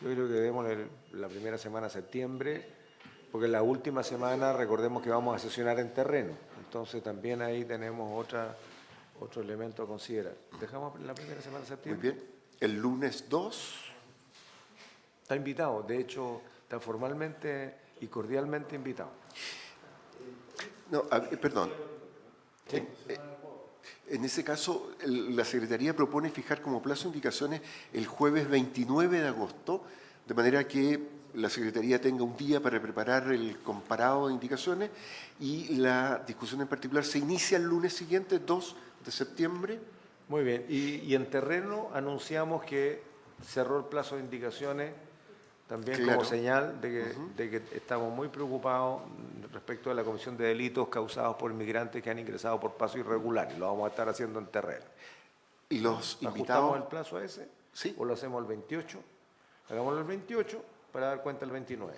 Yo creo que debemos la primera semana de septiembre, porque la última semana recordemos que vamos a sesionar en terreno, entonces también ahí tenemos otro elemento a considerar. ¿Dejamos la primera semana de Muy septiembre? bien. El lunes 2. Está invitado, de hecho, está formalmente y cordialmente invitado. No, perdón. ¿Sí? En ese caso, la Secretaría propone fijar como plazo de indicaciones el jueves 29 de agosto, de manera que la Secretaría tenga un día para preparar el comparado de indicaciones y la discusión en particular se inicia el lunes siguiente, 2 de septiembre. Muy bien. Y en terreno anunciamos que cerró el plazo de indicaciones también Claro. como señal de que estamos muy preocupados respecto de la comisión de delitos causados por inmigrantes que han ingresado por paso irregular. Y lo vamos a estar haciendo en terreno. Y los ¿Ajustamos invitados... el plazo a ese? Sí. ¿O lo hacemos el 28? Hagámoslo el 28 para dar cuenta el 29.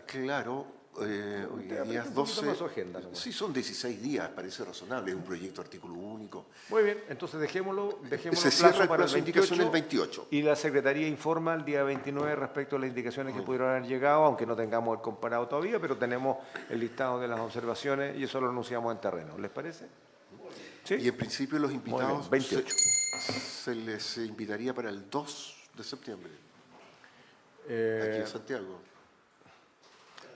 Claro, hoy Usted día es apriete un poquito 12... más su agenda nomás. Sí, son 16 días, parece razonable, es un proyecto artículo único. Muy bien, entonces dejémoslo Se cierra plazo el para plazo de indicación el 28. Y la Secretaría informa el día 29 respecto a las indicaciones que pudieron haber llegado, aunque no tengamos el comparado todavía, pero tenemos el listado de las observaciones y eso lo anunciamos en terreno. ¿Les parece? ¿Sí? Y en principio los invitados Muy bien, 28. se les invitaría para el 2 de septiembre, aquí Eh, en Santiago.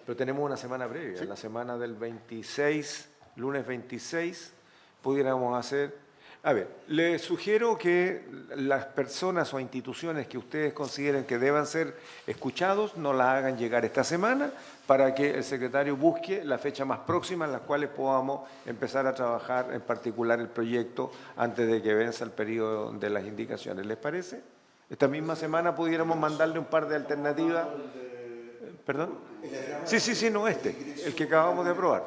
pero tenemos una semana previa, Sí. la semana del 26, lunes 26, pudiéramos hacer... A ver, les sugiero que las personas o instituciones que ustedes consideren que deban ser escuchados nos las hagan llegar esta semana para que el secretario busque la fecha más próxima en la cual podamos empezar a trabajar en particular el proyecto antes de que venza el periodo de las indicaciones. ¿Les parece? Esta misma semana pudiéramos mandarle un par de alternativas. ¿Perdón? Sí, no el que acabamos de aprobar.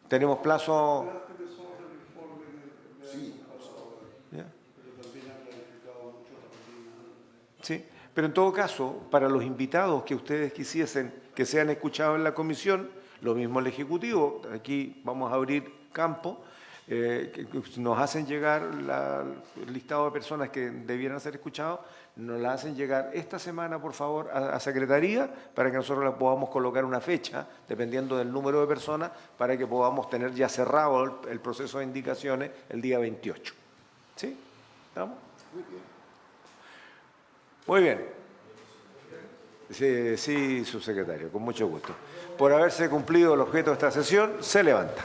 Tenemos plazo... ¿Ya? Sí, pero en todo caso, para los invitados que ustedes quisiesen que sean escuchados en la comisión, lo mismo el Ejecutivo, aquí vamos a abrir campo, que nos hacen llegar el listado de personas que debieran ser escuchados, nos la hacen llegar esta semana, por favor, a Secretaría, para que nosotros la podamos colocar una fecha, dependiendo del número de personas, para que podamos tener ya cerrado el proceso de indicaciones el día 28. ¿Sí? ¿Estamos? Muy bien. Sí, subsecretario, con mucho gusto. Por haberse cumplido el objeto de esta sesión, se levanta.